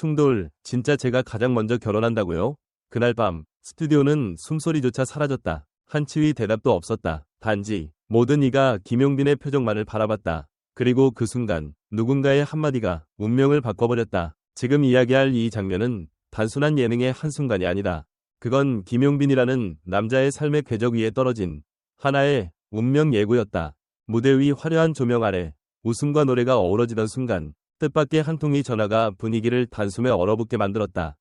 충돌, 진짜 제가 가장 먼저 결혼한다고요? 그날 밤 스튜디오는 숨소리조차 사라졌다. 한치의 대답도 없었다. 단지 모든 이가 김용빈의 표정만을 바라봤다. 그리고 그 순간 누군가의 한마디가 운명을 바꿔버렸다. 지금 이야기할 이 장면은 단순한 예능의 한순간이 아니다. 그건 김용빈이라는 남자의 삶의 궤적 위에 떨어진 하나의 운명 예고였다. 무대 위 화려한 조명 아래 웃음과 노래가 어우러지던 순간 뜻밖의 한 통의 전화가 분위기를 단숨에 얼어붙게 만들었다.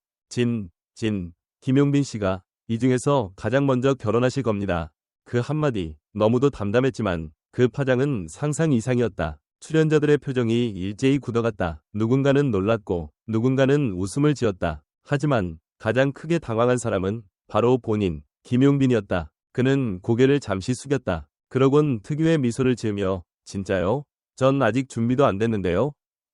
김용빈 씨가 이 중에서 가장 먼저 결혼하실 겁니다. 그 한마디 너무도 담담했지만 그 파장은 상상 이상이었다. 출연자들의 표정이 일제히 굳어갔다. 누군가는 놀랐고 누군가는 웃음을 지었다. 하지만 가장 크게 당황한 사람은 바로 본인 김용빈이었다. 그는 고개를 잠시 숙였다. 그러곤 특유의 미소를 지으며 진짜요? 전 아직 준비도 안 됐는데요?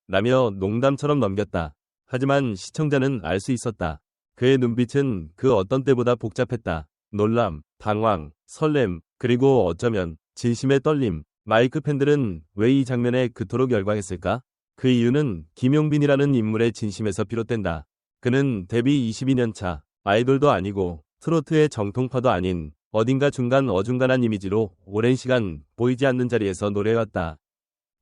라며 농담처럼 넘겼다. 하지만 시청자는 알 수 있었다. 그의 눈빛은 그 어떤 때보다 복잡했다. 놀람, 당황, 설렘, 그리고 어쩌면 진심의 떨림. 마이크 팬들은 왜 이 장면에 그토록 열광했을까? 그 이유는 김용빈이라는 인물의 진심에서 비롯된다. 그는 데뷔 22년 차, 아이돌도 아니고 트로트의 정통파도 아닌 어딘가 중간 어중간한 이미지로 오랜 시간 보이지 않는 자리에서 노래해왔다.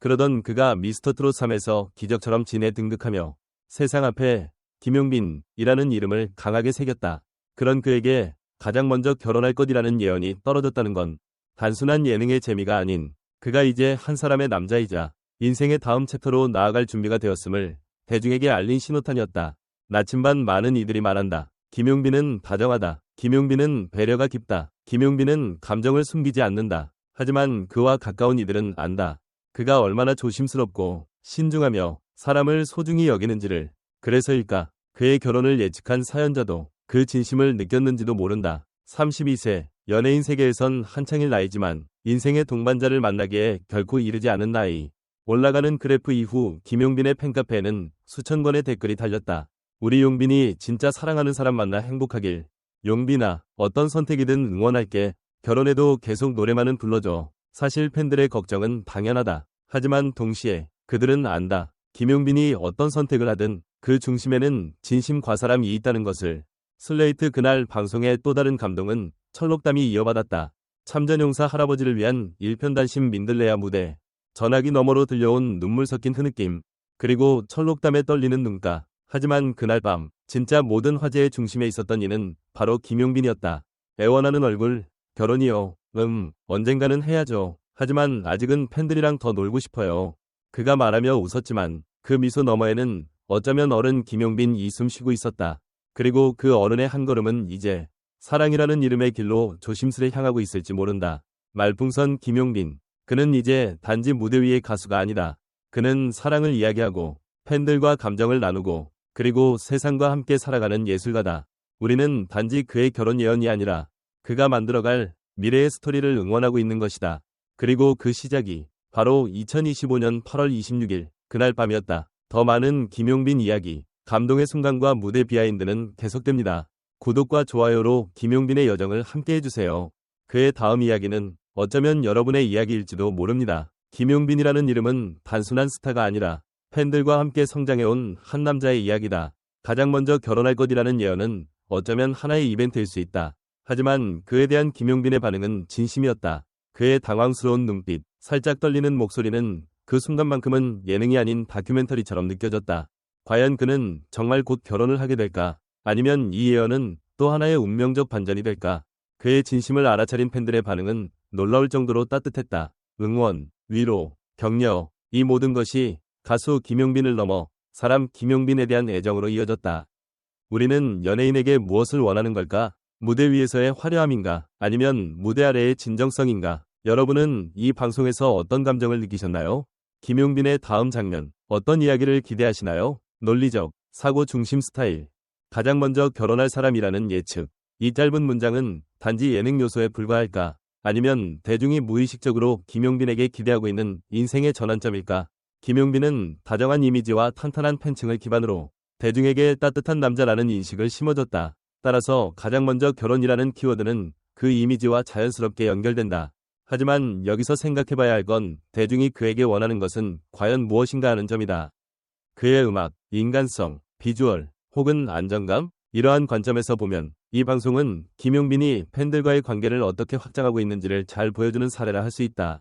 그러던 그가 미스터트롯 3에서 기적처럼 진에 등극하며 세상 앞에 김용빈이라는 이름을 강하게 새겼다. 그런 그에게 가장 먼저 결혼할 것이라는 예언이 떨어졌다는 건 단순한 예능의 재미가 아닌 그가 이제 한 사람의 남자이자 인생의 다음 챕터로 나아갈 준비가 되었음을 대중에게 알린 신호탄이었다. 나침반 많은 이들이 말한다. 김용빈은 다정하다. 김용빈은 배려가 깊다. 김용빈은 감정을 숨기지 않는다. 하지만 그와 가까운 이들은 안다. 그가 얼마나 조심스럽고 신중하며 사람을 소중히 여기는지를. 그래서일까? 그의 결혼을 예측한 사연자도 그 진심을 느꼈는지도 모른다. 32세, 연예인 세계에선 한창일 나이지만 인생의 동반자를 만나기에 결코 이르지 않은 나이. 올라가는 그래프 이후 김용빈의 팬카페에는 수천 건의 댓글이 달렸다. 우리 용빈이 진짜 사랑하는 사람 만나 행복하길. 용빈아, 어떤 선택이든 응원할게. 결혼해도 계속 노래만은 불러줘. 사실 팬들의 걱정은 당연하다. 하지만 동시에 그들은 안다. 김용빈이 어떤 선택을 하든 그 중심에는 진심 과사람이 있다는 것을. 슬레이트 그날 방송의 또 다른 감동은 철록담이 이어받았다. 참전용사 할아버지를 위한 일편단심 민들레야 무대. 전화기 너머로 들려온 눈물 섞인 흐느낌. 그리고 철록담에 떨리는 눈가. 하지만 그날 밤 진짜 모든 화제의 중심에 있었던 이는 바로 김용빈이었다. 애원하는 얼굴. 결혼이요. 언젠가는 해야죠. 하지만 아직은 팬들이랑 더 놀고 싶어요. 그가 말하며 웃었지만 그 미소 너머에는 어쩌면 어른 김용빈 이숨 쉬고 있었다. 그리고 그 어른의 한 걸음은 이제 사랑이라는 이름의 길로 조심스레 향하고 있을지 모른다. 말풍선 김용빈. 그는 이제 단지 무대 위의 가수가 아니다. 그는 사랑을 이야기하고 팬들과 감정을 나누고 그리고 세상과 함께 살아가는 예술가다. 우리는 단지 그의 결혼 예언이 아니라 그가 만들어갈 미래의 스토리를 응원하고 있는 것이다. 그리고 그 시작이 바로 2025년 8월 26일 그날 밤이었다. 더 많은 김용빈 이야기, 감동의 순간과 무대 비하인드는 계속됩니다. 구독과 좋아요로 김용빈의 여정을 함께해주세요. 그의 다음 이야기는 어쩌면 여러분의 이야기일지도 모릅니다. 김용빈이라는 이름은 단순한 스타가 아니라 팬들과 함께 성장해온 한 남자의 이야기다. 가장 먼저 결혼할 것이라는 예언은 어쩌면 하나의 이벤트일 수 있다. 하지만 그에 대한 김용빈의 반응은 진심이었다. 그의 당황스러운 눈빛, 살짝 떨리는 목소리는 그 순간만큼은 예능이 아닌 다큐멘터리처럼 느껴졌다. 과연 그는 정말 곧 결혼을 하게 될까? 아니면 이 예언은 또 하나의 운명적 반전이 될까? 그의 진심을 알아차린 팬들의 반응은 놀라울 정도로 따뜻했다. 응원, 위로, 격려, 이 모든 것이 가수 김용빈을 넘어 사람 김용빈에 대한 애정으로 이어졌다. 우리는 연예인에게 무엇을 원하는 걸까? 무대 위에서의 화려함인가? 아니면 무대 아래의 진정성인가? 여러분은 이 방송에서 어떤 감정을 느끼셨나요? 김용빈의 다음 장면, 어떤 이야기를 기대하시나요? 논리적, 사고 중심 스타일. 가장 먼저 결혼할 사람이라는 예측. 이 짧은 문장은 단지 예능 요소에 불과할까? 아니면 대중이 무의식적으로 김용빈에게 기대하고 있는 인생의 전환점일까? 김용빈은 다정한 이미지와 탄탄한 팬층을 기반으로 대중에게 따뜻한 남자라는 인식을 심어줬다. 따라서 가장 먼저 결혼이라는 키워드는 그 이미지와 자연스럽게 연결된다. 하지만 여기서 생각해봐야 할 건 대중이 그에게 원하는 것은 과연 무엇인가 하는 점이다. 그의 음악, 인간성, 비주얼, 혹은 안정감? 이러한 관점에서 보면 이 방송은 김용빈이 팬들과의 관계를 어떻게 확장하고 있는지를 잘 보여주는 사례라 할 수 있다.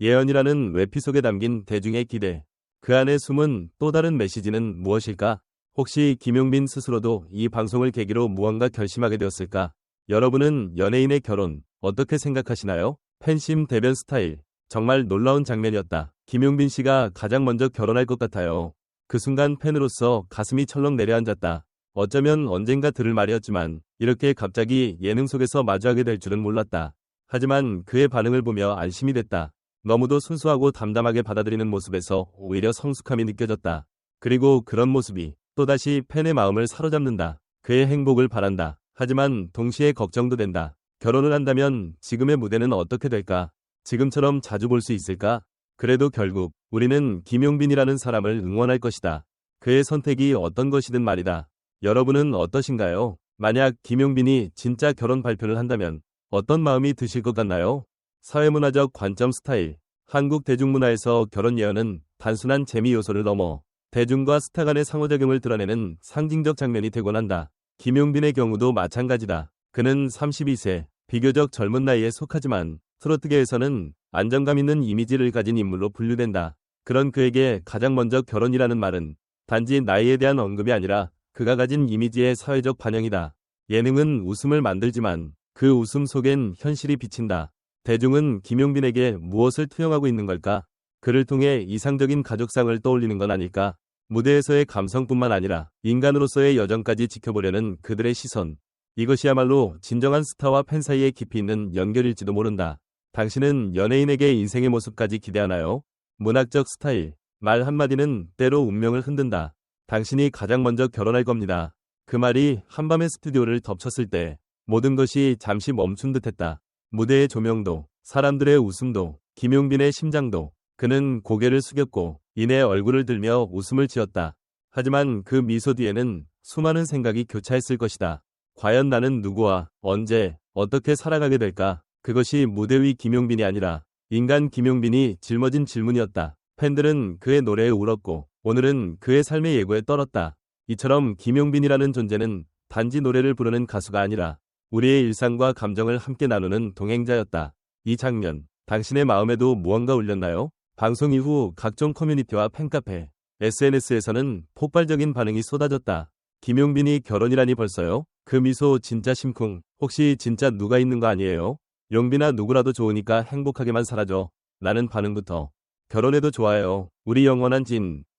예언이라는 웹피 속에 담긴 대중의 기대. 그 안에 숨은 또 다른 메시지는 무엇일까? 혹시 김용빈 스스로도 이 방송을 계기로 무언가 결심하게 되었을까? 여러분은 연예인의 결혼 어떻게 생각하시나요? 팬심 대변 스타일. 정말 놀라운 장면이었다. 김용빈 씨가 가장 먼저 결혼할 것 같아요. 그 순간 팬으로서 가슴이 철렁 내려앉았다. 어쩌면 언젠가 들을 말이었지만 이렇게 갑자기 예능 속에서 마주하게 될 줄은 몰랐다. 하지만 그의 반응을 보며 안심이 됐다. 너무도 순수하고 담담하게 받아들이는 모습에서 오히려 성숙함이 느껴졌다. 그리고 그런 모습이 또다시 팬의 마음을 사로잡는다. 그의 행복을 바란다. 하지만 동시에 걱정도 된다. 결혼을 한다면 지금의 무대는 어떻게 될까? 지금처럼 자주 볼 수 있을까? 그래도 결국 우리는 김용빈이라는 사람을 응원할 것이다. 그의 선택이 어떤 것이든 말이다. 여러분은 어떠신가요? 만약 김용빈이 진짜 결혼 발표를 한다면 어떤 마음이 드실 것 같나요? 사회문화적 관점 스타일. 한국 대중문화에서 결혼 예언은 단순한 재미 요소를 넘어 대중과 스타 간의 상호작용을 드러내는 상징적 장면이 되곤 한다. 김용빈의 경우도 마찬가지다. 그는 32세, 비교적 젊은 나이에 속하지만 트로트계에서는 안정감 있는 이미지를 가진 인물로 분류된다. 그런 그에게 가장 먼저 결혼이라는 말은 단지 나이에 대한 언급이 아니라 그가 가진 이미지의 사회적 반영이다. 예능은 웃음을 만들지만 그 웃음 속엔 현실이 비친다. 대중은 김용빈에게 무엇을 투영하고 있는 걸까? 그를 통해 이상적인 가족상을 떠올리는 건 아닐까? 무대에서의 감성뿐만 아니라 인간으로서의 여정까지 지켜보려는 그들의 시선. 이것이야말로 진정한 스타와 팬 사이에 깊이 있는 연결일지도 모른다. 당신은 연예인에게 인생의 모습까지 기대하나요? 문학적 스타일. 말 한마디는 때로 운명을 흔든다. 당신이 가장 먼저 결혼할 겁니다. 그 말이 한밤의 스튜디오를 덮쳤을 때 모든 것이 잠시 멈춘 듯했다. 무대의 조명도, 사람들의 웃음도, 김용빈의 심장도. 그는 고개를 숙였고 이내 얼굴을 들며 웃음을 지었다. 하지만 그 미소 뒤에는 수많은 생각이 교차했을 것이다. 과연 나는 누구와 언제 어떻게 살아가게 될까? 그것이 무대 위 김용빈이 아니라 인간 김용빈이 짊어진 질문이었다. 팬들은 그의 노래에 울었고 오늘은 그의 삶의 예고에 떨었다. 이처럼 김용빈이라는 존재는 단지 노래를 부르는 가수가 아니라 우리의 일상과 감정을 함께 나누는 동행자였다. 이 장면, 당신의 마음에도 무언가 울렸나요? 방송 이후 각종 커뮤니티와 팬카페, SNS에서는 폭발적인 반응이 쏟아졌다. 김용빈이 결혼이라니 벌써요? 그 미소 진짜 심쿵. 혹시 진짜 누가 있는 거 아니에요? 용빈아 누구라도 좋으니까 행복하게만 살아줘. 라는 반응부터 결혼해도 좋아요. 우리 영원한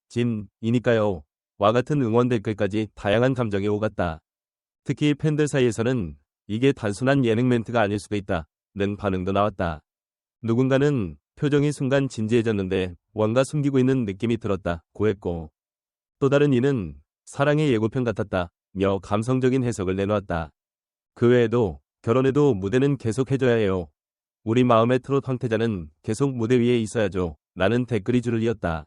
진이니까요. 와 같은 응원 댓글까지 다양한 감정이 오갔다. 특히 팬들 사이에서는 이게 단순한 예능 멘트가 아닐 수도 있다. 는 반응도 나왔다. 누군가는 표정이 순간 진지해졌는데 뭔가 숨기고 있는 느낌이 들었다. 고했고 또 다른 이는 사랑의 예고편 같았다. 며 감성적인 해석을 내놓았다. 그 외에도 결혼해도 무대는 계속 해줘야 해요. 우리 마음의 트롯 황태자는 계속 무대 위에 있어야죠. 라는 댓글이 줄을 이었다.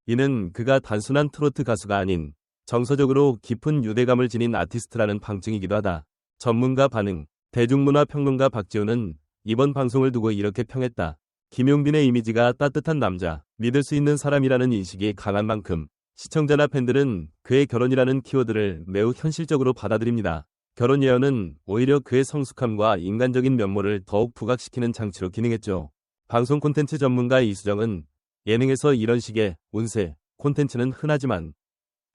이는 그가 단순한 트로트 가수가 아닌 정서적으로 깊은 유대감을 지닌 아티스트라는 방증이기도 하다. 전문가 반응. 대중문화 평론가 박지훈은 이번 방송을 두고 이렇게 평했다. 김용빈의 이미지가 따뜻한 남자, 믿을 수 있는 사람이라는 인식이 강한 만큼 시청자나 팬들은 그의 결혼이라는 키워드를 매우 현실적으로 받아들입니다. 결혼 예언은 오히려 그의 성숙함과 인간적인 면모를 더욱 부각시키는 장치로 기능했죠. 방송 콘텐츠 전문가 이수정은 예능에서 이런 식의 운세 콘텐츠는 흔하지만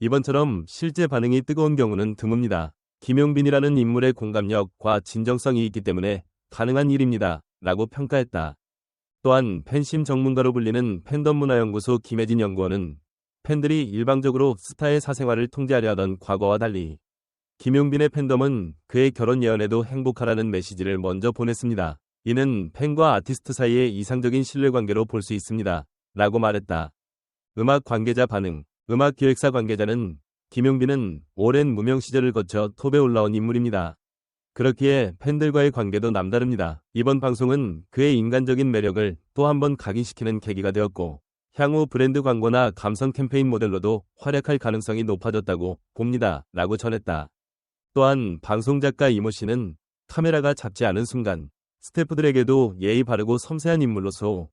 이번처럼 실제 반응이 뜨거운 경우는 드뭅니다. 김용빈이라는 인물의 공감력과 진정성이 있기 때문에 가능한 일입니다. 라고 평가했다. 또한 팬심 전문가로 불리는 팬덤 문화연구소 김혜진 연구원은 팬들이 일방적으로 스타의 사생활을 통제하려 하던 과거와 달리 김용빈의 팬덤은 그의 결혼 예언에도 행복하라는 메시지를 먼저 보냈습니다. 이는 팬과 아티스트 사이의 이상적인 신뢰관계로 볼 수 있습니다. 라고 말했다. 음악 관계자 반응. 음악 기획사 관계자는 김용빈은 오랜 무명 시절을 거쳐 톱에 올라온 인물입니다. 그렇기에 팬들과의 관계도 남다릅니다. 이번 방송은 그의 인간적인 매력을 또 한 번 각인시키는 계기가 되었고 향후 브랜드 광고나 감성 캠페인 모델로도 활약할 가능성이 높아졌다고 봅니다. 라고 전했다. 또한 방송작가 이모 씨는 카메라가 잡지 않은 순간 스태프들에게도 예의 바르고 섬세한 인물로서